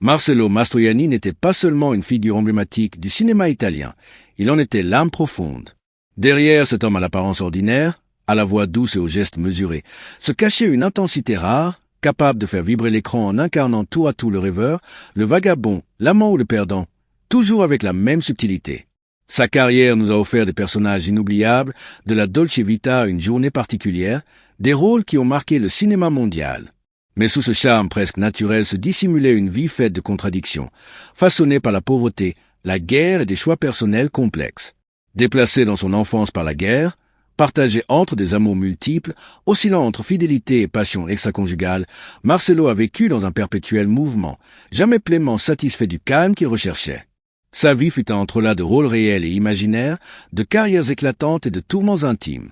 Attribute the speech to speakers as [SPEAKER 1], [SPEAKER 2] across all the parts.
[SPEAKER 1] Marcello Mastroianni n'était pas seulement une figure emblématique du cinéma italien, il en était l'âme profonde. Derrière cet homme à l'apparence ordinaire, à la voix douce et aux gestes mesurés, se cachait une intensité rare, capable de faire vibrer l'écran en incarnant tour à tour le rêveur, le vagabond, l'amant ou le perdant, toujours avec la même subtilité. Sa carrière nous a offert des personnages inoubliables, de la Dolce Vita à une journée particulière, des rôles qui ont marqué le cinéma mondial. Mais sous ce charme presque naturel se dissimulait une vie faite de contradictions, façonnée par la pauvreté, la guerre et des choix personnels complexes. Déplacé dans son enfance par la guerre, partagé entre des amours multiples, oscillant entre fidélité et passion extraconjugale, Marcello a vécu dans un perpétuel mouvement, jamais pleinement satisfait du calme qu'il recherchait. Sa vie fut un entrelac de rôles réels et imaginaires, de carrières éclatantes et de tourments intimes.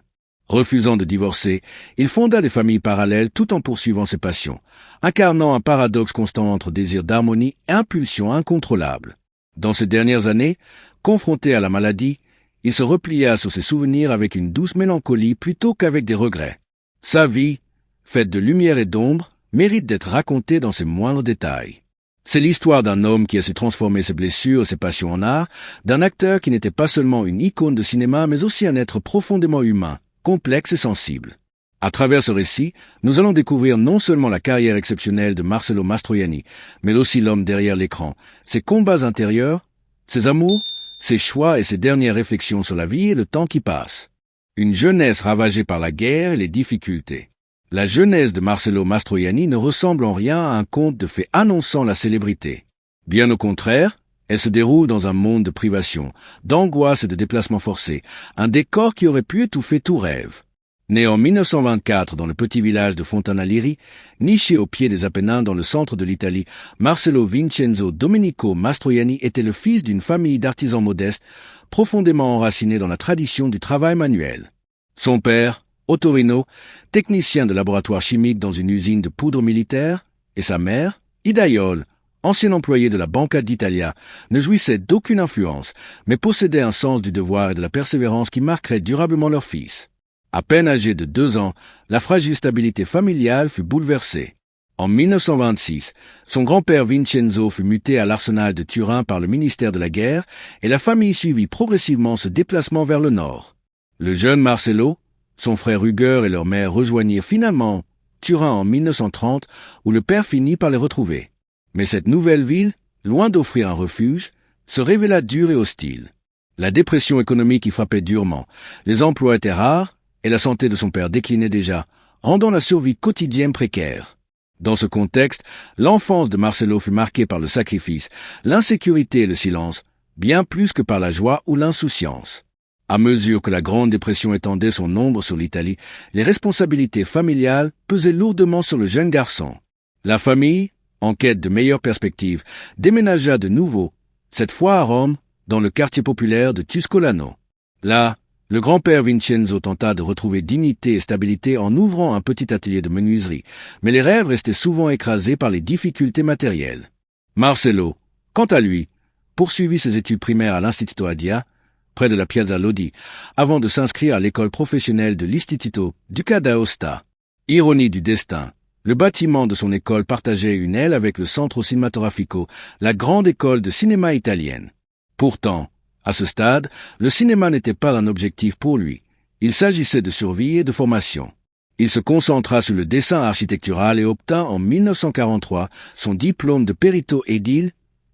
[SPEAKER 1] Refusant de divorcer, il fonda des familles parallèles tout en poursuivant ses passions, incarnant un paradoxe constant entre désir d'harmonie et impulsion incontrôlable. Dans ces dernières années, confronté à la maladie, il se replia sur ses souvenirs avec une douce mélancolie plutôt qu'avec des regrets. Sa vie, faite de lumière et d'ombre, mérite d'être racontée dans ses moindres détails. C'est l'histoire d'un homme qui a su transformer ses blessures et ses passions en art, d'un acteur qui n'était pas seulement une icône de cinéma, mais aussi un être profondément humain, complexe et sensible. À travers ce récit, nous allons découvrir non seulement la carrière exceptionnelle de Marcello Mastroianni, mais aussi l'homme derrière l'écran, ses combats intérieurs, ses amours, ses choix et ses dernières réflexions sur la vie et le temps qui passe. Une jeunesse ravagée par la guerre et les difficultés. La jeunesse de Marcello Mastroianni ne ressemble en rien à un conte de fées annonçant la célébrité. Bien au contraire, elle se déroule dans un monde de privation, d'angoisse et de déplacements forcés, un décor qui aurait pu étouffer tout rêve. Né en 1924 dans le petit village de Fontana Liri, niché au pied des Apennins dans le centre de l'Italie, Marcello Vincenzo Domenico Mastroianni était le fils d'une famille d'artisans modestes, profondément enracinés dans la tradition du travail manuel. Son père, Ottorino, technicien de laboratoire chimique dans une usine de poudre militaire, et sa mère, Ida Jol, ancien employé de la Banca d'Italia, ne jouissaient d'aucune influence, mais possédaient un sens du devoir et de la persévérance qui marquerait durablement leur fils. À peine âgé de 2 ans, la fragile stabilité familiale fut bouleversée. En 1926, son grand-père Vincenzo fut muté à l'arsenal de Turin par le ministère de la Guerre et la famille suivit progressivement ce déplacement vers le nord. Le jeune Marcello, son frère Ruger et leur mère rejoignirent finalement Turin en 1930 où le père finit par les retrouver. Mais cette nouvelle ville, loin d'offrir un refuge, se révéla dure et hostile. La dépression économique y frappait durement, les emplois étaient rares et la santé de son père déclinait déjà, rendant la survie quotidienne précaire. Dans ce contexte, l'enfance de Marcello fut marquée par le sacrifice, l'insécurité et le silence, bien plus que par la joie ou l'insouciance. À mesure que la Grande Dépression étendait son ombre sur l'Italie, les responsabilités familiales pesaient lourdement sur le jeune garçon. La famille, en quête de meilleures perspectives, déménagea de nouveau, cette fois à Rome, dans le quartier populaire de Tuscolano. Là, le grand-père Vincenzo tenta de retrouver dignité et stabilité en ouvrant un petit atelier de menuiserie, mais les rêves restaient souvent écrasés par les difficultés matérielles. Marcello, quant à lui, poursuivit ses études primaires à l'Istituto Adia, près de la Piazza Lodi, avant de s'inscrire à l'école professionnelle de l'Istituto Duca d'Aosta. Ironie du destin, le bâtiment de son école partageait une aile avec le Centro Cinematografico, la grande école de cinéma italienne. Pourtant, à ce stade, le cinéma n'était pas un objectif pour lui. Il s'agissait de survie et de formation. Il se concentra sur le dessin architectural et obtint en 1943 son diplôme de perito édile,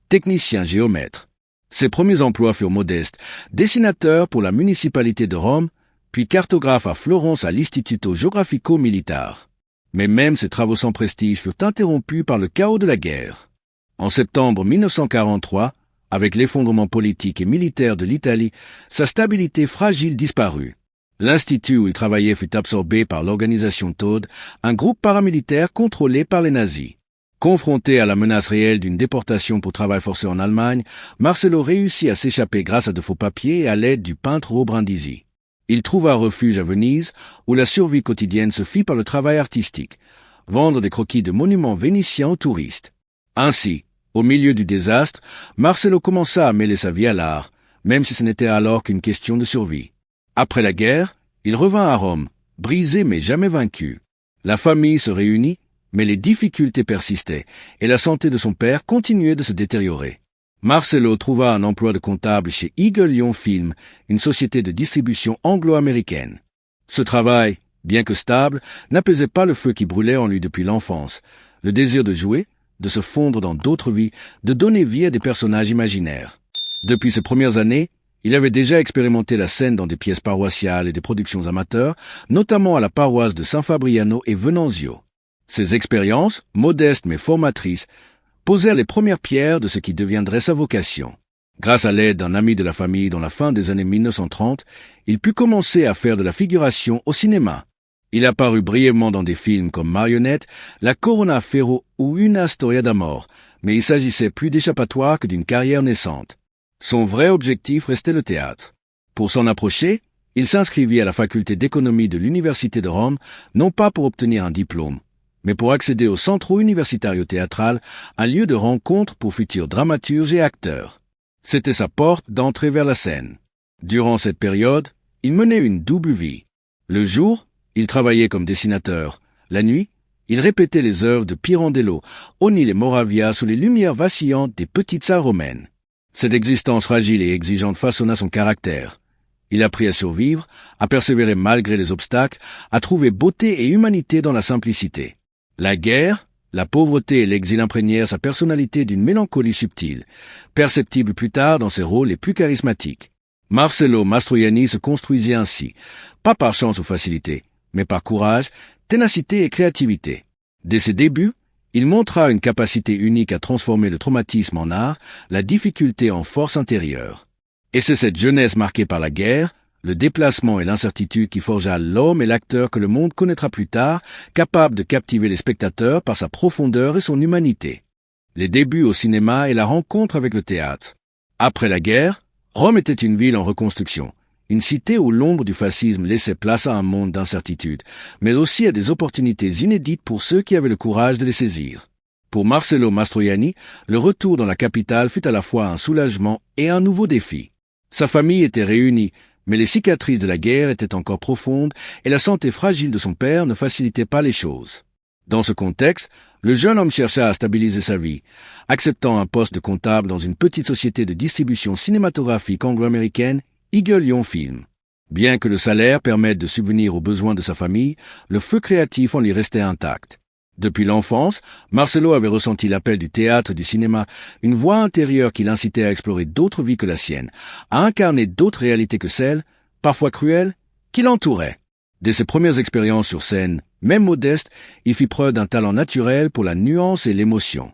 [SPEAKER 1] technicien géomètre. Ses premiers emplois furent modestes, dessinateur pour la municipalité de Rome, puis cartographe à Florence à l'Istituto Geografico Militare. Mais même ses travaux sans prestige furent interrompus par le chaos de la guerre. En septembre 1943, avec l'effondrement politique et militaire de l'Italie, sa stabilité fragile disparut. L'institut où il travaillait fut absorbé par l'organisation Tod, un groupe paramilitaire contrôlé par les nazis. Confronté à la menace réelle d'une déportation pour travail forcé en Allemagne, Marcello réussit à s'échapper grâce à de faux papiers et à l'aide du peintre Brindisi. Il trouva refuge à Venise, où la survie quotidienne se fit par le travail artistique, vendre des croquis de monuments vénitiens aux touristes. Ainsi, au milieu du désastre, Marcello commença à mêler sa vie à l'art, même si ce n'était alors qu'une question de survie. Après la guerre, il revint à Rome, brisé mais jamais vaincu. La famille se réunit, Mais les difficultés persistaient et la santé de son père continuait de se détériorer. Marcelo trouva un emploi de comptable chez Eagle Lion Film, une société de distribution anglo-américaine. Ce travail, bien que stable, n'apaisait pas le feu qui brûlait en lui depuis l'enfance, le désir de jouer, de se fondre dans d'autres vies, de donner vie à des personnages imaginaires. Depuis ses premières années, il avait déjà expérimenté la scène dans des pièces paroissiales et des productions amateurs, notamment à la paroisse de San Fabriano et Venanzio. Ces expériences, modestes mais formatrices, posèrent les premières pierres de ce qui deviendrait sa vocation. Grâce à l'aide d'un ami de la famille dans la fin des années 1930, il put commencer à faire de la figuration au cinéma. Il apparut brièvement dans des films comme Marionnette, La Corona Ferro ou Una Storia d'Amor, mais il s'agissait plus d'échappatoire que d'une carrière naissante. Son vrai objectif restait le théâtre. Pour s'en approcher, il s'inscrivit à la faculté d'économie de l'Université de Rome, non pas pour obtenir un diplôme, mais pour accéder au Centro Universitario Teatral, un lieu de rencontre pour futurs dramaturges et acteurs. C'était sa porte d'entrée vers la scène. Durant cette période, il menait une double vie. Le jour, il travaillait comme dessinateur. La nuit, il répétait les œuvres de Pirandello, Onil et Moravia sous les lumières vacillantes des petites salles romaines. Cette existence fragile et exigeante façonna son caractère. Il apprit à survivre, à persévérer malgré les obstacles, à trouver beauté et humanité dans la simplicité. La guerre, la pauvreté et l'exil imprégnèrent sa personnalité d'une mélancolie subtile, perceptible plus tard dans ses rôles les plus charismatiques. Marcelo Mastroianni se construisit ainsi, pas par chance ou facilité, mais par courage, ténacité et créativité. Dès ses débuts, il montra une capacité unique à transformer le traumatisme en art, la difficulté en force intérieure. Et c'est cette jeunesse marquée par la guerre, le déplacement et l'incertitude qui forgea l'homme et l'acteur que le monde connaîtra plus tard, capable de captiver les spectateurs par sa profondeur et son humanité. Les débuts au cinéma et la rencontre avec le théâtre. Après la guerre, Rome était une ville en reconstruction, une cité où l'ombre du fascisme laissait place à un monde d'incertitude, mais aussi à des opportunités inédites pour ceux qui avaient le courage de les saisir. Pour Marcelo Mastroianni, le retour dans la capitale fut à la fois un soulagement et un nouveau défi. Sa famille était réunie, mais les cicatrices de la guerre étaient encore profondes et la santé fragile de son père ne facilitait pas les choses. Dans ce contexte, le jeune homme chercha à stabiliser sa vie, acceptant un poste de comptable dans une petite société de distribution cinématographique anglo-américaine, Eagle Lion Film. Bien que le salaire permette de subvenir aux besoins de sa famille, le feu créatif en lui restait intact. Depuis l'enfance, Marcelo avait ressenti l'appel du théâtre et du cinéma, une voix intérieure qui l'incitait à explorer d'autres vies que la sienne, à incarner d'autres réalités que celles, parfois cruelles, qui l'entouraient. Dès ses premières expériences sur scène, même modestes, il fit preuve d'un talent naturel pour la nuance et l'émotion.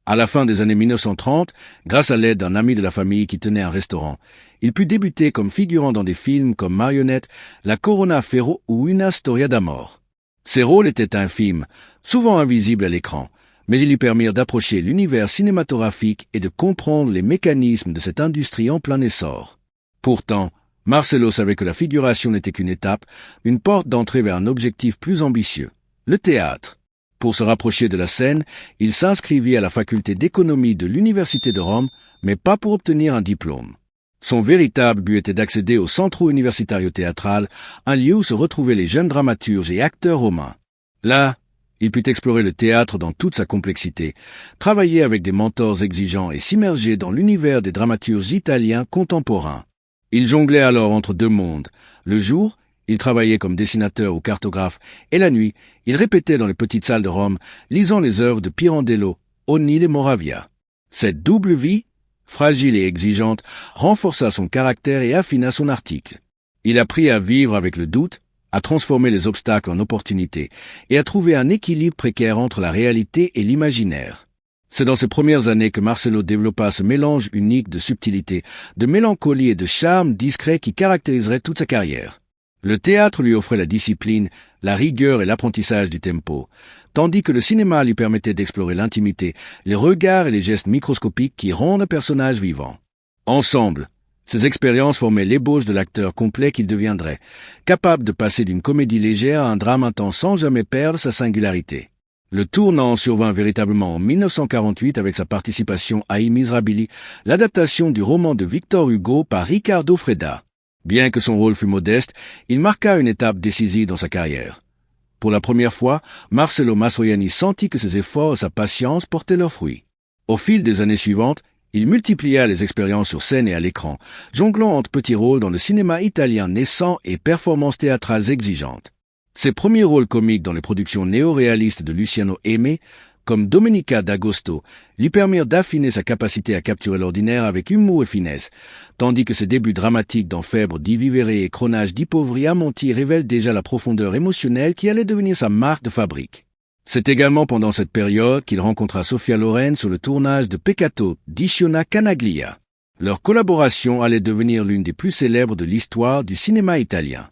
[SPEAKER 1] À la fin des années 1930, grâce à l'aide d'un ami de la famille qui tenait un restaurant, il put débuter comme figurant dans des films comme Marionnette, La Corona Ferro ou Una Storia d'Amor. Ses rôles étaient infimes, souvent invisibles à l'écran, mais ils lui permirent d'approcher l'univers cinématographique et de comprendre les mécanismes de cette industrie en plein essor. Pourtant, Marcelo savait que la figuration n'était qu'une étape, une porte d'entrée vers un objectif plus ambitieux, le théâtre. Pour se rapprocher de la scène, il s'inscrivit à la faculté d'économie de l'Université de Rome, mais pas pour obtenir un diplôme. Son véritable but était d'accéder au Centro Universitario Teatral, un lieu où se retrouvaient les jeunes dramaturges et acteurs romains. Là, il put explorer le théâtre dans toute sa complexité, travailler avec des mentors exigeants et s'immerger dans l'univers des dramaturges italiens contemporains. Il jonglait alors entre deux mondes. Le jour, il travaillait comme dessinateur ou cartographe, et la nuit, il répétait dans les petites salles de Rome, lisant les œuvres de Pirandello, Onil et Moravia. Cette double vie, fragile et exigeante, renforça son caractère et affina son article. Il apprit à vivre avec le doute, à transformer les obstacles en opportunités, et à trouver un équilibre précaire entre la réalité et l'imaginaire. C'est dans ces premières années que Marcelo développa ce mélange unique de subtilité, de mélancolie et de charme discret qui caractériserait toute sa carrière. Le théâtre lui offrait la discipline, la rigueur et l'apprentissage du tempo, tandis que le cinéma lui permettait d'explorer l'intimité, les regards et les gestes microscopiques qui rendent un personnage vivant. Ensemble, ces expériences formaient l'ébauche de l'acteur complet qu'il deviendrait, capable de passer d'une comédie légère à un drame intense sans jamais perdre sa singularité. Le tournant survint véritablement en 1948 avec sa participation à I Miserabili, l'adaptation du roman de Victor Hugo par Riccardo Freda. Bien que son rôle fût modeste, il marqua une étape décisive dans sa carrière. Pour la première fois, Marcello Mastroianni sentit que ses efforts et sa patience portaient leurs fruits. Au fil des années suivantes, il multiplia les expériences sur scène et à l'écran, jonglant entre petits rôles dans le cinéma italien naissant et performances théâtrales exigeantes. Ses premiers rôles comiques dans les productions néo-réalistes de Luciano Aimé, comme Domenica d'Agosto, lui permirent d'affiner sa capacité à capturer l'ordinaire avec humour et finesse, tandis que ses débuts dramatiques dans Fèvre di Vivere et Cronage d'Ipovri Amonti révèlent déjà la profondeur émotionnelle qui allait devenir sa marque de fabrique. C'est également pendant cette période qu'il rencontra Sofia Loren sur le tournage de Peccato di Sciona Canaglia. Leur collaboration allait devenir l'une des plus célèbres de l'histoire du cinéma italien.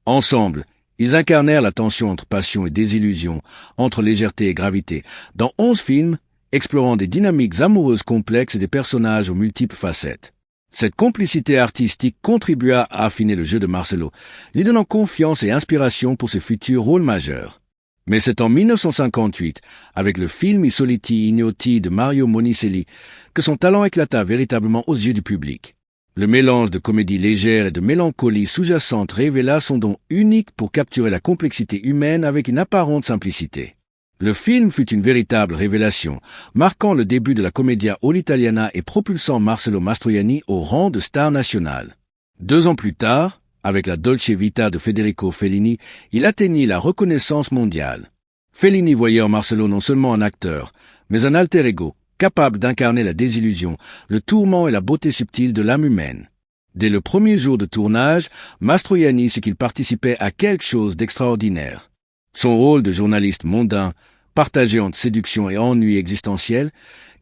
[SPEAKER 1] Ensemble, ils incarnèrent la tension entre passion et désillusion, entre légèreté et gravité, dans 11 films, explorant des dynamiques amoureuses complexes et des personnages aux multiples facettes. Cette complicité artistique contribua à affiner le jeu de Marcello, lui donnant confiance et inspiration pour ses futurs rôles majeurs. Mais c'est en 1958, avec le film I soliti ignoti de Mario Monicelli, que son talent éclata véritablement aux yeux du public. Le mélange de comédie légère et de mélancolie sous-jacente révéla son don unique pour capturer la complexité humaine avec une apparente simplicité. Le film fut une véritable révélation, marquant le début de la commedia all'italiana et propulsant Marcello Mastroianni au rang de star nationale. 2 ans plus tard, avec la Dolce Vita de Federico Fellini, il atteignit la reconnaissance mondiale. Fellini voyait en Marcello non seulement un acteur, mais un alter ego, capable d'incarner la désillusion, le tourment et la beauté subtile de l'âme humaine. Dès le premier jour de tournage, Mastroianni sut qu'il participait à quelque chose d'extraordinaire. Son rôle de journaliste mondain, partagé entre séduction et ennui existentiel,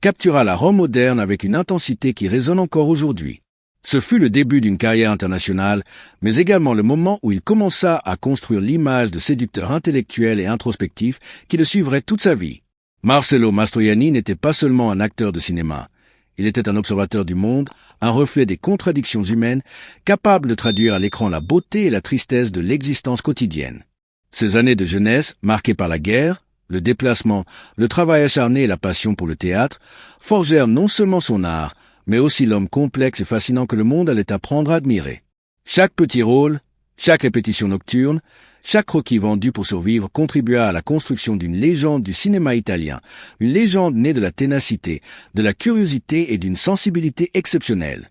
[SPEAKER 1] captura la Rome moderne avec une intensité qui résonne encore aujourd'hui. Ce fut le début d'une carrière internationale, mais également le moment où il commença à construire l'image de séducteur intellectuel et introspectif qui le suivrait toute sa vie. Marcello Mastroianni n'était pas seulement un acteur de cinéma. Il était un observateur du monde, un reflet des contradictions humaines, capable de traduire à l'écran la beauté et la tristesse de l'existence quotidienne. Ces années de jeunesse, marquées par la guerre, le déplacement, le travail acharné et la passion pour le théâtre, forgèrent non seulement son art, mais aussi l'homme complexe et fascinant que le monde allait apprendre à admirer. Chaque petit rôle, chaque répétition nocturne, chaque croquis vendu pour survivre contribua à la construction d'une légende du cinéma italien, une légende née de la ténacité, de la curiosité et d'une sensibilité exceptionnelle.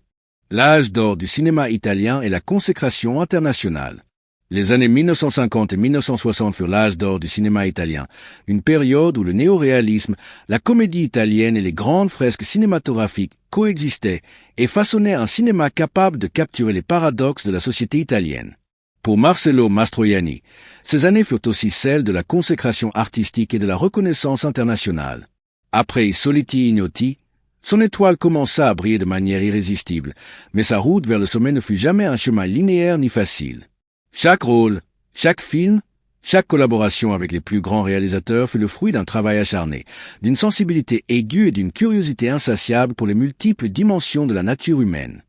[SPEAKER 1] L'âge d'or du cinéma italien est la consécration internationale. Les années 1950 et 1960 furent l'âge d'or du cinéma italien, une période où le néoréalisme, la comédie italienne et les grandes fresques cinématographiques coexistaient et façonnaient un cinéma capable de capturer les paradoxes de la société italienne. Pour Marcello Mastroianni, ces années furent aussi celles de la consécration artistique et de la reconnaissance internationale. Après I soliti ignoti, son étoile commença à briller de manière irrésistible, mais sa route vers le sommet ne fut jamais un chemin linéaire ni facile. Chaque rôle, chaque film, chaque collaboration avec les plus grands réalisateurs fut le fruit d'un travail acharné, d'une sensibilité aiguë et d'une curiosité insatiable pour les multiples dimensions de la nature humaine.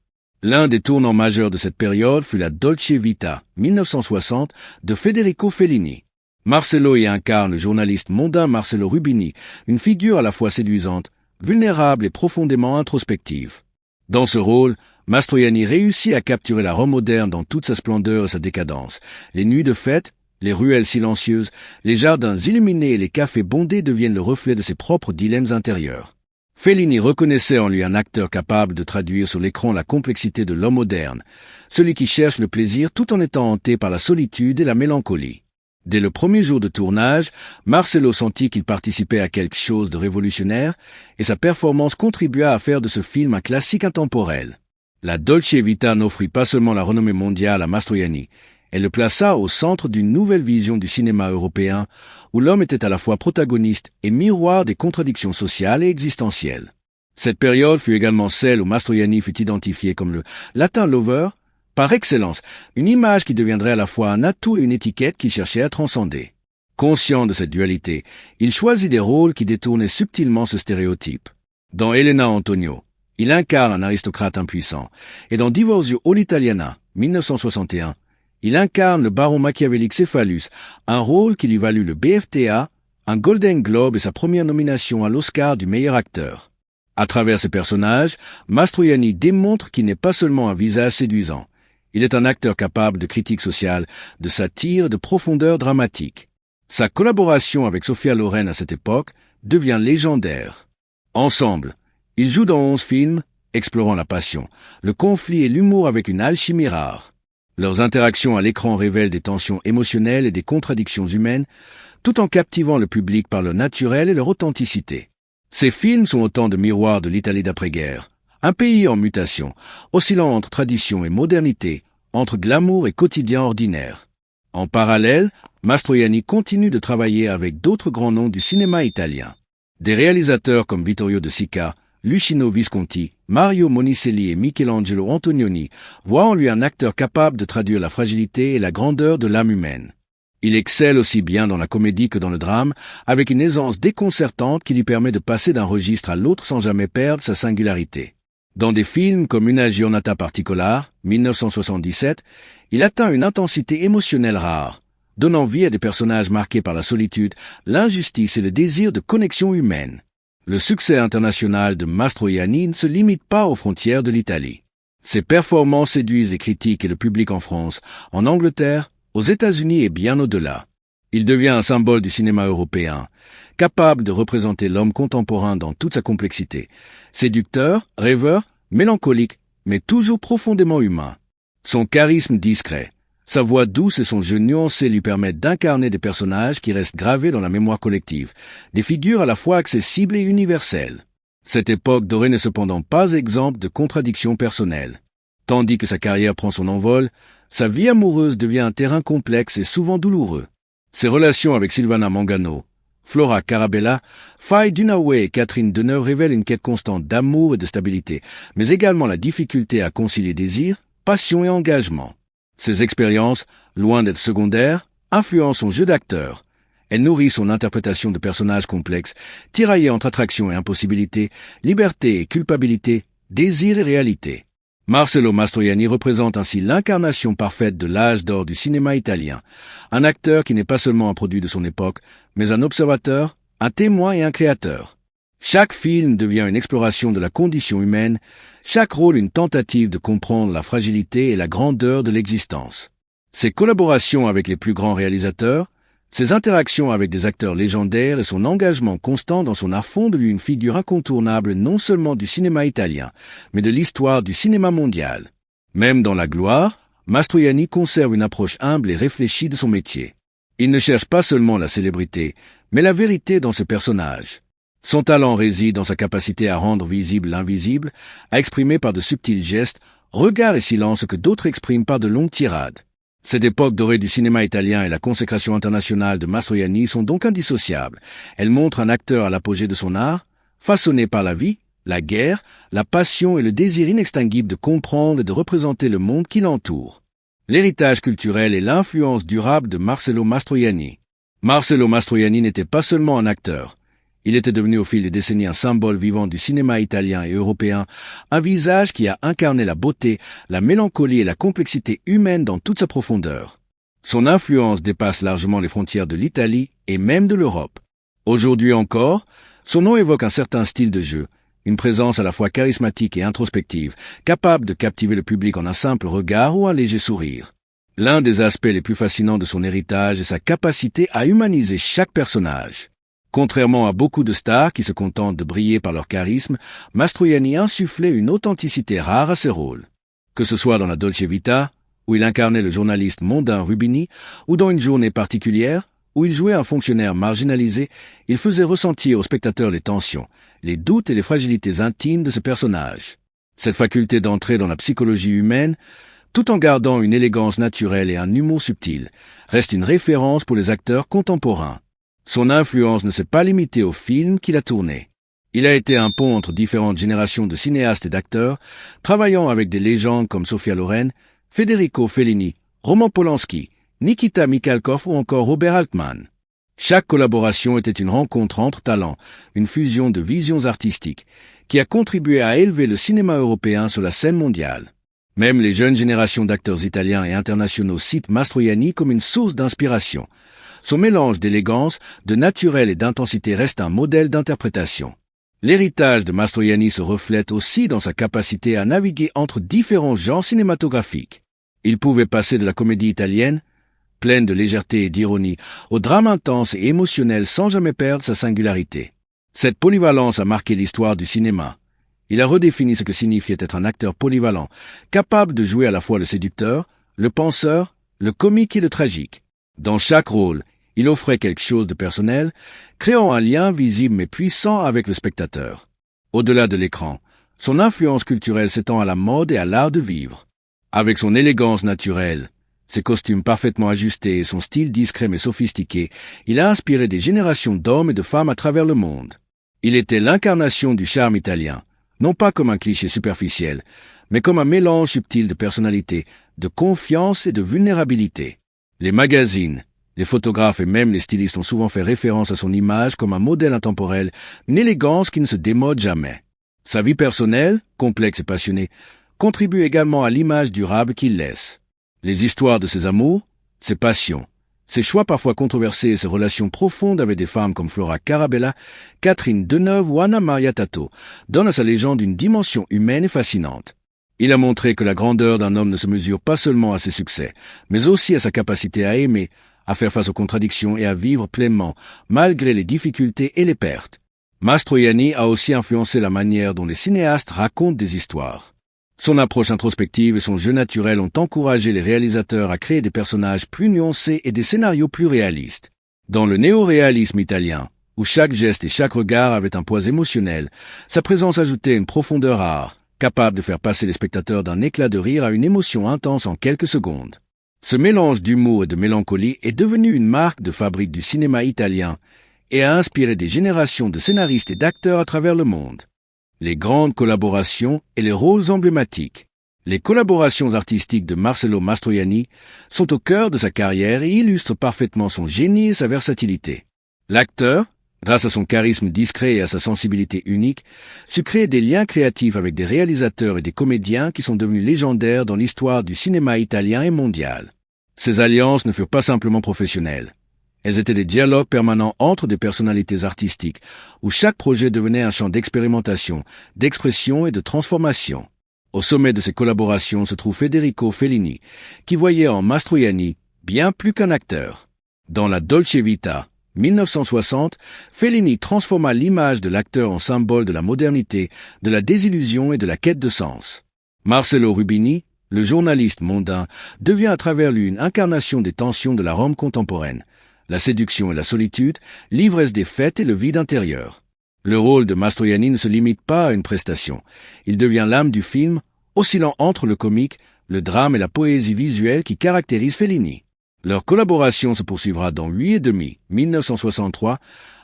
[SPEAKER 1] L'un des tournants majeurs de cette période fut la Dolce Vita, 1960, de Federico Fellini. Marcello y incarne le journaliste mondain Marcello Rubini, une figure à la fois séduisante, vulnérable et profondément introspective. Dans ce rôle, Mastroianni réussit à capturer la Rome moderne dans toute sa splendeur et sa décadence. Les nuits de fête, les ruelles silencieuses, les jardins illuminés et les cafés bondés deviennent le reflet de ses propres dilemmes intérieurs. Fellini reconnaissait en lui un acteur capable de traduire sur l'écran la complexité de l'homme moderne, celui qui cherche le plaisir tout en étant hanté par la solitude et la mélancolie. Dès le premier jour de tournage, Marcello sentit qu'il participait à quelque chose de révolutionnaire et sa performance contribua à faire de ce film un classique intemporel. La Dolce Vita n'offrit pas seulement la renommée mondiale à Mastroianni, elle le plaça au centre d'une nouvelle vision du cinéma européen où l'homme était à la fois protagoniste et miroir des contradictions sociales et existentielles. Cette période fut également celle où Mastroianni fut identifié comme le Latin lover, par excellence, une image qui deviendrait à la fois un atout et une étiquette qu'il cherchait à transcender. Conscient de cette dualité, il choisit des rôles qui détournaient subtilement ce stéréotype. Dans Elena Antonio, il incarne un aristocrate impuissant, et dans Divorzio all'italiana, 1961, il incarne le baron machiavélique Céphalus, un rôle qui lui valut le BFTA, un Golden Globe et sa première nomination à l'Oscar du meilleur acteur. À travers ses personnages, Mastroianni démontre qu'il n'est pas seulement un visage séduisant. Il est un acteur capable de critique sociale, de satire, de profondeur dramatique. Sa collaboration avec Sophia Loren à cette époque devient légendaire. Ensemble, ils jouent dans 11 films, explorant la passion, le conflit et l'humour avec une alchimie rare. Leurs interactions à l'écran révèlent des tensions émotionnelles et des contradictions humaines, tout en captivant le public par leur naturel et leur authenticité. Ces films sont autant de miroirs de l'Italie d'après-guerre, un pays en mutation, oscillant entre tradition et modernité, entre glamour et quotidien ordinaire. En parallèle, Mastroianni continue de travailler avec d'autres grands noms du cinéma italien. Des réalisateurs comme Vittorio De Sica, Luchino Visconti, Mario Monicelli et Michelangelo Antonioni voient en lui un acteur capable de traduire la fragilité et la grandeur de l'âme humaine. Il excelle aussi bien dans la comédie que dans le drame, avec une aisance déconcertante qui lui permet de passer d'un registre à l'autre sans jamais perdre sa singularité. Dans des films comme Una giornata particolare, 1977, il atteint une intensité émotionnelle rare, donnant vie à des personnages marqués par la solitude, l'injustice et le désir de connexion humaine. Le succès international de Mastroianni ne se limite pas aux frontières de l'Italie. Ses performances séduisent les critiques et le public en France, en Angleterre, aux États-Unis et bien au-delà. Il devient un symbole du cinéma européen, capable de représenter l'homme contemporain dans toute sa complexité, séducteur, rêveur, mélancolique, mais toujours profondément humain. Son charisme discret, sa voix douce et son jeu nuancé lui permettent d'incarner des personnages qui restent gravés dans la mémoire collective, des figures à la fois accessibles et universelles. Cette époque dorée n'est cependant pas exempte de contradictions personnelles. Tandis que sa carrière prend son envol, sa vie amoureuse devient un terrain complexe et souvent douloureux. Ses relations avec Silvana Mangano, Flora Carabella, Faye Dunaway et Catherine Deneuve révèlent une quête constante d'amour et de stabilité, mais également la difficulté à concilier désir, passion et engagement. Ces expériences, loin d'être secondaires, influencent son jeu d'acteur. Elles nourrissent son interprétation de personnages complexes, tiraillés entre attraction et impossibilité, liberté et culpabilité, désir et réalité. Marcello Mastroianni représente ainsi l'incarnation parfaite de l'âge d'or du cinéma italien, un acteur qui n'est pas seulement un produit de son époque, mais un observateur, un témoin et un créateur. Chaque film devient une exploration de la condition humaine, chaque rôle une tentative de comprendre la fragilité et la grandeur de l'existence. Ses collaborations avec les plus grands réalisateurs, ses interactions avec des acteurs légendaires et son engagement constant dans son art font de lui une figure incontournable non seulement du cinéma italien, mais de l'histoire du cinéma mondial. Même dans la gloire, Mastroianni conserve une approche humble et réfléchie de son métier. Il ne cherche pas seulement la célébrité, mais la vérité dans ses personnages. Son talent réside dans sa capacité à rendre visible l'invisible, à exprimer par de subtils gestes, regards et silences que d'autres expriment par de longues tirades. Cette époque dorée du cinéma italien et la consécration internationale de Mastroianni sont donc indissociables. Elles montrent un acteur à l'apogée de son art, façonné par la vie, la guerre, la passion et le désir inextinguible de comprendre et de représenter le monde qui l'entoure. L'héritage culturel et l'influence durable de Marcello Mastroianni. Marcello Mastroianni n'était pas seulement un acteur. Il était devenu au fil des décennies un symbole vivant du cinéma italien et européen, un visage qui a incarné la beauté, la mélancolie et la complexité humaine dans toute sa profondeur. Son influence dépasse largement les frontières de l'Italie et même de l'Europe. Aujourd'hui encore, son nom évoque un certain style de jeu, une présence à la fois charismatique et introspective, capable de captiver le public en un simple regard ou un léger sourire. L'un des aspects les plus fascinants de son héritage est sa capacité à humaniser chaque personnage. Contrairement à beaucoup de stars qui se contentent de briller par leur charisme, Mastroianni insufflait une authenticité rare à ses rôles. Que ce soit dans la Dolce Vita, où il incarnait le journaliste mondain Rubini, ou dans Une journée particulière, où il jouait un fonctionnaire marginalisé, il faisait ressentir aux spectateurs les tensions, les doutes et les fragilités intimes de ce personnage. Cette faculté d'entrer dans la psychologie humaine, tout en gardant une élégance naturelle et un humour subtil, reste une référence pour les acteurs contemporains. Son influence ne s'est pas limitée aux films qu'il a tournés. Il a été un pont entre différentes générations de cinéastes et d'acteurs, travaillant avec des légendes comme Sophia Loren, Federico Fellini, Roman Polanski, Nikita Mikhalkov ou encore Robert Altman. Chaque collaboration était une rencontre entre talents, une fusion de visions artistiques, qui a contribué à élever le cinéma européen sur la scène mondiale. Même les jeunes générations d'acteurs italiens et internationaux citent Mastroianni comme une source d'inspiration. Son mélange d'élégance, de naturel et d'intensité reste un modèle d'interprétation. L'héritage de Mastroianni se reflète aussi dans sa capacité à naviguer entre différents genres cinématographiques. Il pouvait passer de la comédie italienne, pleine de légèreté et d'ironie, au drame intense et émotionnel sans jamais perdre sa singularité. Cette polyvalence a marqué l'histoire du cinéma. Il a redéfini ce que signifiait être un acteur polyvalent, capable de jouer à la fois le séducteur, le penseur, le comique et le tragique. Dans chaque rôle, il offrait quelque chose de personnel, créant un lien visible mais puissant avec le spectateur. Au-delà de l'écran, son influence culturelle s'étend à la mode et à l'art de vivre. Avec son élégance naturelle, ses costumes parfaitement ajustés et son style discret mais sophistiqué, il a inspiré des générations d'hommes et de femmes à travers le monde. Il était l'incarnation du charme italien, non pas comme un cliché superficiel, mais comme un mélange subtil de personnalité, de confiance et de vulnérabilité. Les magazines, les photographes et même les stylistes ont souvent fait référence à son image comme un modèle intemporel, une élégance qui ne se démode jamais. Sa vie personnelle, complexe et passionnée, contribue également à l'image durable qu'il laisse. Les histoires de ses amours, ses passions, ses choix parfois controversés et ses relations profondes avec des femmes comme Flora Carabella, Catherine Deneuve ou Anna Maria Tato donnent à sa légende une dimension humaine et fascinante. Il a montré que la grandeur d'un homme ne se mesure pas seulement à ses succès, mais aussi à sa capacité à aimer, à faire face aux contradictions et à vivre pleinement, malgré les difficultés et les pertes. Mastroianni a aussi influencé la manière dont les cinéastes racontent des histoires. Son approche introspective et son jeu naturel ont encouragé les réalisateurs à créer des personnages plus nuancés et des scénarios plus réalistes. Dans le néo-réalisme italien, où chaque geste et chaque regard avaient un poids émotionnel, sa présence ajoutait une profondeur rare, capable de faire passer les spectateurs d'un éclat de rire à une émotion intense en quelques secondes. Ce mélange d'humour et de mélancolie est devenu une marque de fabrique du cinéma italien et a inspiré des générations de scénaristes et d'acteurs à travers le monde. Les grandes collaborations et les rôles emblématiques. Les collaborations artistiques de Marcello Mastroianni sont au cœur de sa carrière et illustrent parfaitement son génie et sa versatilité. L'acteur, grâce à son charisme discret et à sa sensibilité unique, sut créer des liens créatifs avec des réalisateurs et des comédiens qui sont devenus légendaires dans l'histoire du cinéma italien et mondial. Ces alliances ne furent pas simplement professionnelles. Elles étaient des dialogues permanents entre des personnalités artistiques, où chaque projet devenait un champ d'expérimentation, d'expression et de transformation. Au sommet de ces collaborations se trouve Federico Fellini, qui voyait en Mastroianni bien plus qu'un acteur. Dans la Dolce Vita, 1960, Fellini transforma l'image de l'acteur en symbole de la modernité, de la désillusion et de la quête de sens. Marcello Rubini, le journaliste mondain, devient à travers lui une incarnation des tensions de la Rome contemporaine. La séduction et la solitude, l'ivresse des fêtes et le vide intérieur. Le rôle de Mastroianni ne se limite pas à une prestation. Il devient l'âme du film, oscillant entre le comique, le drame et la poésie visuelle qui caractérise Fellini. Leur collaboration se poursuivra dans 8 et demi, 1963,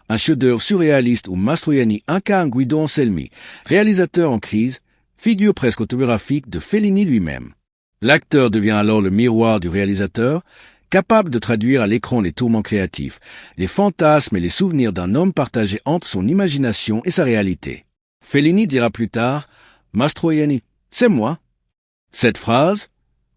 [SPEAKER 1] un chef-d'œuvre surréaliste où Mastroianni incarne Guido Anselmi, réalisateur en crise, figure presque autobiographique de Fellini lui-même. L'acteur devient alors le miroir du réalisateur, capable de traduire à l'écran les tourments créatifs, les fantasmes et les souvenirs d'un homme partagé entre son imagination et sa réalité. Fellini dira plus tard « Mastroianni, c'est moi ». Cette phrase,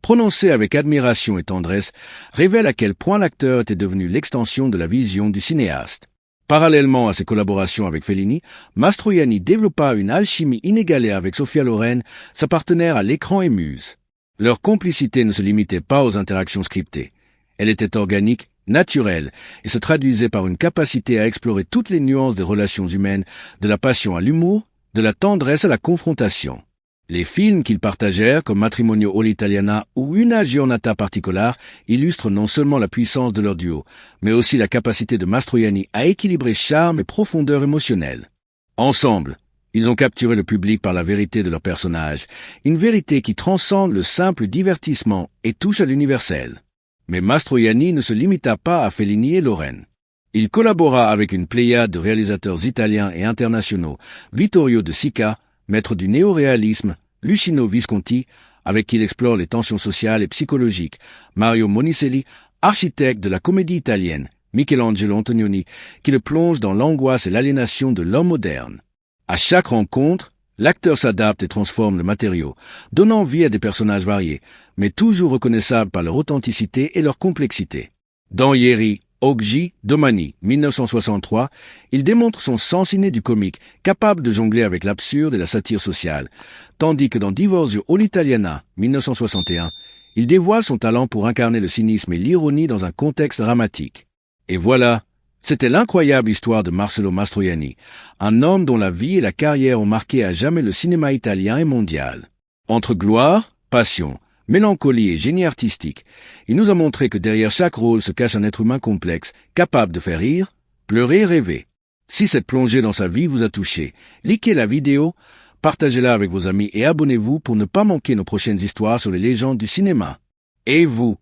[SPEAKER 1] prononcée avec admiration et tendresse, révèle à quel point l'acteur était devenu l'extension de la vision du cinéaste. Parallèlement à ses collaborations avec Fellini, Mastroianni développa une alchimie inégalée avec Sophia Loren, sa partenaire à l'écran et muse. Leur complicité ne se limitait pas aux interactions scriptées. Elle était organique, naturelle, et se traduisait par une capacité à explorer toutes les nuances des relations humaines, de la passion à l'humour, de la tendresse à la confrontation. Les films qu'ils partagèrent, comme Matrimonio all'Italiana ou Una giornata particolare, illustrent non seulement la puissance de leur duo, mais aussi la capacité de Mastroianni à équilibrer charme et profondeur émotionnelle. Ensemble, ils ont capturé le public par la vérité de leurs personnages, une vérité qui transcende le simple divertissement et touche à l'universel. Mais Mastroianni ne se limita pas à Fellini et Loren. Il collabora avec une pléiade de réalisateurs italiens et internationaux, Vittorio De Sica, maître du néoréalisme, Luchino Visconti, avec qui il explore les tensions sociales et psychologiques, Mario Monicelli, architecte de la comédie italienne, Michelangelo Antonioni, qui le plonge dans l'angoisse et l'aliénation de l'homme moderne. À chaque rencontre, l'acteur s'adapte et transforme le matériau, donnant vie à des personnages variés, mais toujours reconnaissables par leur authenticité et leur complexité. Dans Ieri, Oggi, Domani, 1963, il démontre son sens inné du comique, capable de jongler avec l'absurde et la satire sociale, tandis que dans Divorzio all'Italiana, 1961, Il dévoile son talent pour incarner le cynisme et l'ironie dans un contexte dramatique. Et voilà, c'était l'incroyable histoire de Marcello Mastroianni, un homme dont la vie et la carrière ont marqué à jamais le cinéma italien et mondial. Entre gloire, passion, mélancolie et génie artistique, il nous a montré que derrière chaque rôle se cache un être humain complexe, capable de faire rire, pleurer et rêver. Si cette plongée dans sa vie vous a touché, likez la vidéo, partagez-la avec vos amis et abonnez-vous pour ne pas manquer nos prochaines histoires sur les légendes du cinéma. Et vous,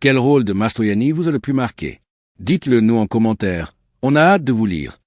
[SPEAKER 1] quel rôle de Mastroianni vous a le plus marqué? Dites-le nous en commentaire. On a hâte de vous lire.